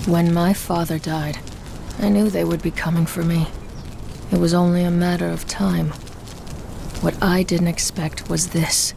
When my father died, I knew they would be coming for me. It was only a matter of time. What I didn't expect was this.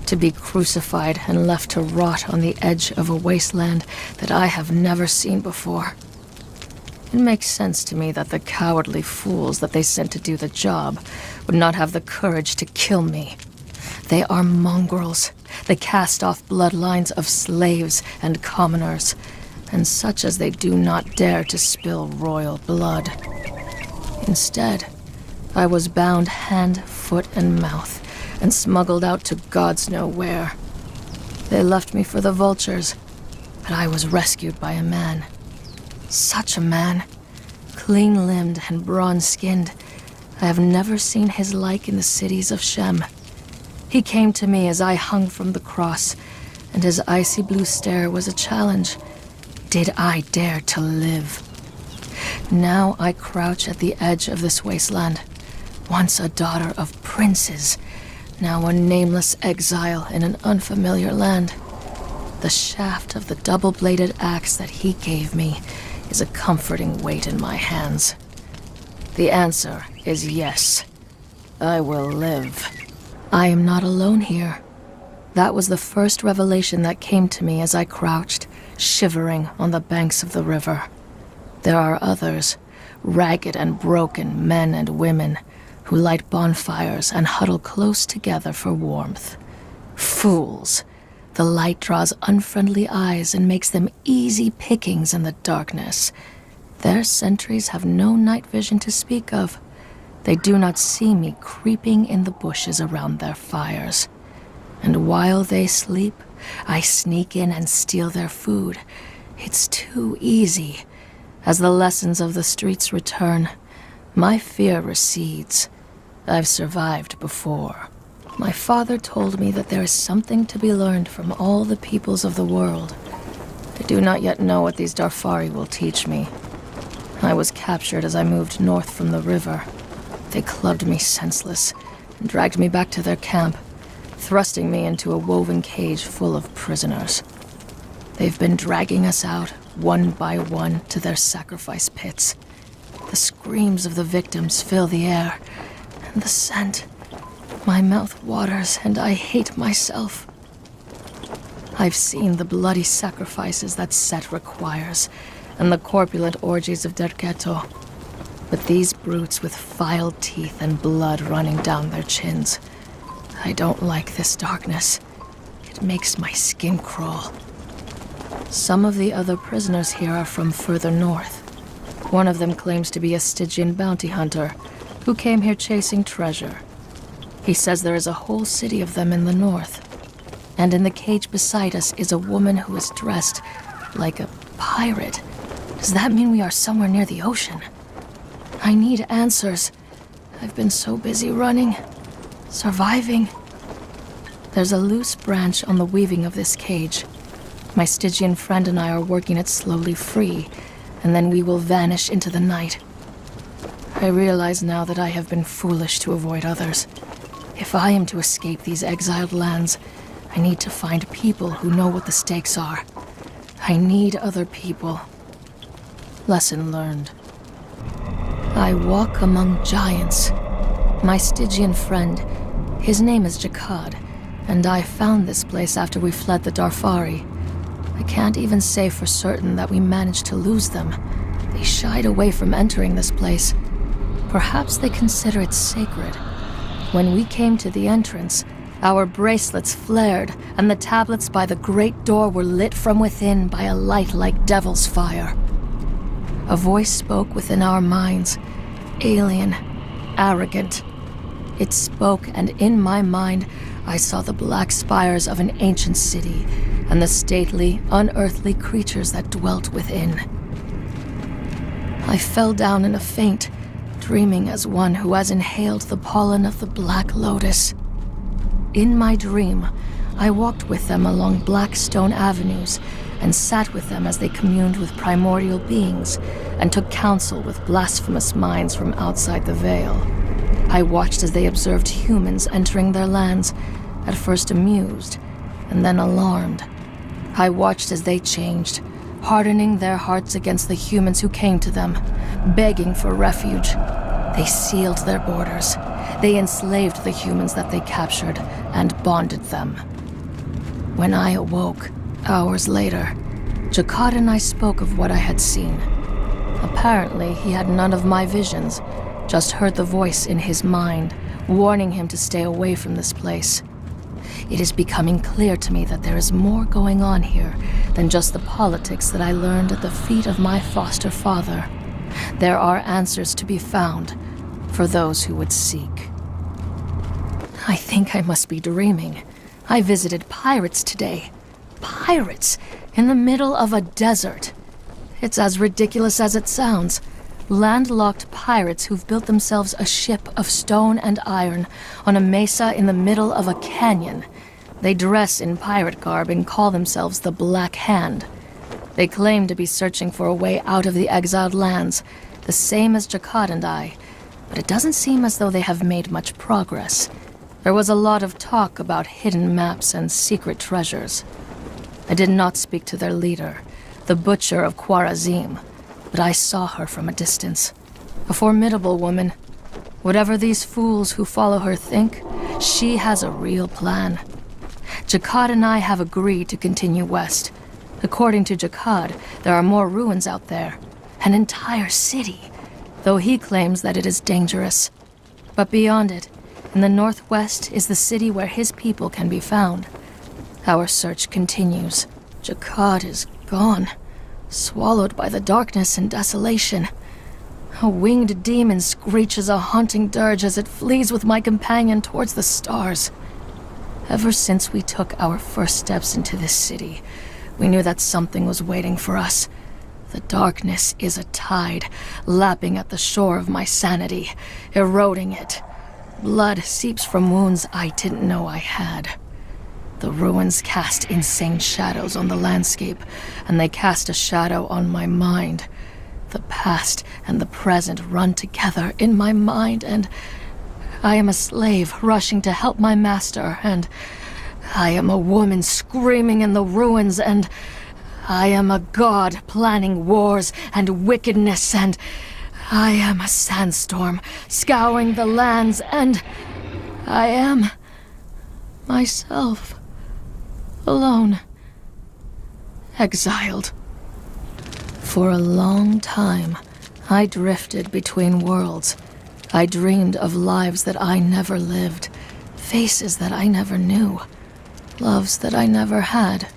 To be crucified and left to rot on the edge of a wasteland that I have never seen before. It makes sense to me that the cowardly fools that they sent to do the job would not have the courage to kill me. They are mongrels, the cast-off bloodlines of slaves and commoners, and such as they do not dare to spill royal blood. Instead, I was bound hand, foot, and mouth, and smuggled out to gods know where. They left me for the vultures, but I was rescued by a man. Such a man, clean-limbed and bronze-skinned. I have never seen his like in the cities of Shem. He came to me as I hung from the cross, and his icy blue stare was a challenge. Did I dare to live? Now I crouch at the edge of this wasteland, once a daughter of princes, now a nameless exile in an unfamiliar land. The shaft of the double-bladed axe that he gave me is a comforting weight in my hands. The answer is yes. I will live. I am not alone here. That was the first revelation that came to me as I crouched, shivering on the banks of the river. There are others, ragged and broken men and women, who light bonfires and huddle close together for warmth. Fools! The light draws unfriendly eyes and makes them easy pickings in the darkness. Their sentries have no night vision to speak of. They do not see me creeping in the bushes around their fires. And while they sleep, I sneak in and steal their food. It's too easy. As the lessons of the streets return, my fear recedes. I've survived before. My father told me that there is something to be learned from all the peoples of the world. I do not yet know what these Darfari will teach me. I was captured as I moved north from the river. They clubbed me senseless and dragged me back to their camp, thrusting me into a woven cage full of prisoners. They've been dragging us out, one by one, to their sacrifice pits. The screams of the victims fill the air, and the scent. My mouth waters, and I hate myself. I've seen the bloody sacrifices that Set requires, and the corpulent orgies of Derketo. But these brutes with filed teeth and blood running down their chins. I don't like this darkness. It makes my skin crawl. Some of the other prisoners here are from further north. One of them claims to be a Stygian bounty hunter who came here chasing treasure. He says there is a whole city of them in the north. And in the cage beside us is a woman who is dressed like a pirate. Does that mean we are somewhere near the ocean? I need answers. I've been so busy running, surviving. There's a loose branch on the weaving of this cage. My Stygian friend and I are working it slowly free, and then we will vanish into the night. I realize now that I have been foolish to avoid others. If I am to escape these exiled lands, I need to find people who know what the stakes are. I need other people. Lesson learned. I walk among giants. My Stygian friend, his name is Jakad, and I found this place after we fled the Darfari. I can't even say for certain that we managed to lose them. They shied away from entering this place. Perhaps they consider it sacred. When we came to the entrance, our bracelets flared, and the tablets by the great door were lit from within by a light like devil's fire. A voice spoke within our minds, alien, arrogant. It spoke, and in my mind, I saw the black spires of an ancient city, and the stately, unearthly creatures that dwelt within. I fell down in a faint, dreaming as one who has inhaled the pollen of the Black Lotus. In my dream, I walked with them along black stone avenues and sat with them as they communed with primordial beings and took counsel with blasphemous minds from outside the veil. I watched as they observed humans entering their lands, at first amused, and then alarmed. I watched as they changed, hardening their hearts against the humans who came to them, begging for refuge. They sealed their borders. They enslaved the humans that they captured and bonded them. When I awoke, hours later, Jakad and I spoke of what I had seen. Apparently, he had none of my visions, just heard the voice in his mind, warning him to stay away from this place. It is becoming clear to me that there is more going on here than just the politics that I learned at the feet of my foster father. There are answers to be found for those who would seek. I think I must be dreaming. I visited pirates today. Pirates in the middle of a desert. It's as ridiculous as it sounds. Landlocked pirates who've built themselves a ship of stone and iron on a mesa in the middle of a canyon. They dress in pirate garb and call themselves the Black Hand. They claim to be searching for a way out of the exiled lands, the same as Jakad and I, but it doesn't seem as though they have made much progress. There was a lot of talk about hidden maps and secret treasures. I did not speak to their leader, the Butcher of Khwarazim, but I saw her from a distance. A formidable woman. Whatever these fools who follow her think, she has a real plan. Jakad and I have agreed to continue west. According to Jakad, there are more ruins out there. An entire city, though he claims that it is dangerous. But beyond it, in the northwest is the city where his people can be found. Our search continues. Jakad is gone, swallowed by the darkness and desolation. A winged demon screeches a haunting dirge as it flees with my companion towards the stars. Ever since we took our first steps into this city, we knew that something was waiting for us. The darkness is a tide, lapping at the shore of my sanity, eroding it. Blood seeps from wounds I didn't know I had. The ruins cast insane shadows on the landscape, and they cast a shadow on my mind. The past and the present run together in my mind, and I am a slave rushing to help my master, and I am a woman screaming in the ruins, and I am a god planning wars and wickedness, and I am a sandstorm scouring the lands, and I am myself, alone, exiled. For a long time, I drifted between worlds. I dreamed of lives that I never lived, faces that I never knew, loves that I never had.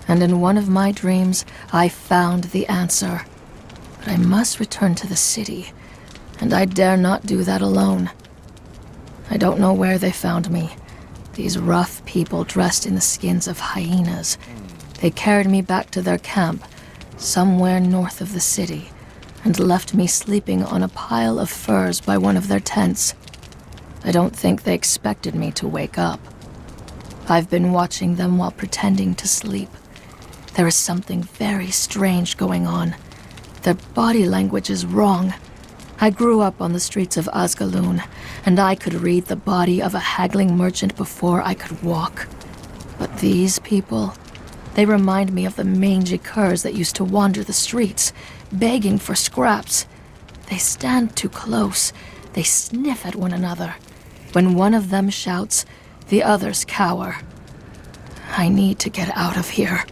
And in one of my dreams, I found the answer. But I must return to the city, and I dare not do that alone. I don't know where they found me. These rough people dressed in the skins of hyenas. They carried me back to their camp, somewhere north of the city, and left me sleeping on a pile of furs by one of their tents. I don't think they expected me to wake up. I've been watching them while pretending to sleep. There is something very strange going on. Their body language is wrong. I grew up on the streets of Azgaloon, and I could read the body of a haggling merchant before I could walk. But these people, they remind me of the mangy curs that used to wander the streets, begging for scraps. They stand too close. They sniff at one another. When one of them shouts, the others cower. I need to get out of here.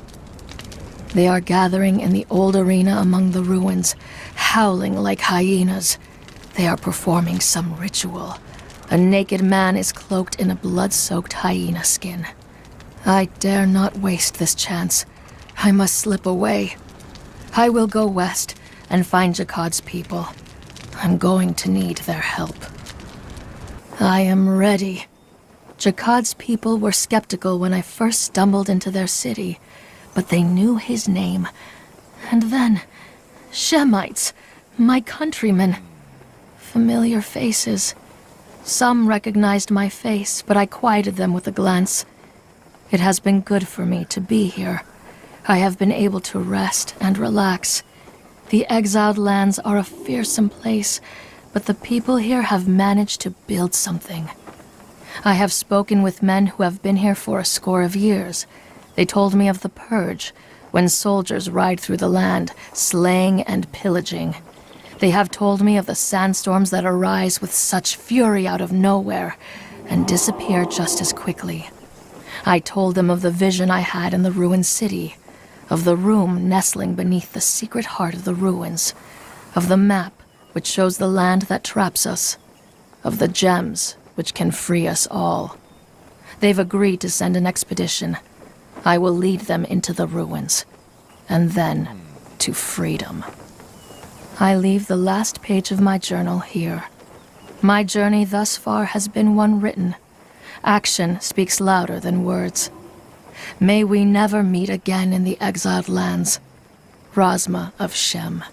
They are gathering in the old arena among the ruins, howling like hyenas. They are performing some ritual. A naked man is cloaked in a blood-soaked hyena skin. I dare not waste this chance. I must slip away. I will go west and find Jakad's people. I'm going to need their help. I am ready. Jakad's people were skeptical when I first stumbled into their city, but they knew his name. And then, Shemites, my countrymen. Familiar faces. Some recognized my face, but I quieted them with a glance. It has been good for me to be here. I have been able to rest and relax. The exiled lands are a fearsome place, but the people here have managed to build something. I have spoken with men who have been here for a score of years. They told me of the Purge, when soldiers ride through the land, slaying and pillaging. They have told me of the sandstorms that arise with such fury out of nowhere and disappear just as quickly. I told them of the vision I had in the ruined city, of the room nestling beneath the secret heart of the ruins, of the map which shows the land that traps us, of the gems which can free us all. They've agreed to send an expedition. I will lead them into the ruins, and then to freedom. I leave the last page of my journal here. My journey thus far has been one written. Action speaks louder than words. May we never meet again in the exiled lands. Razma of Shem.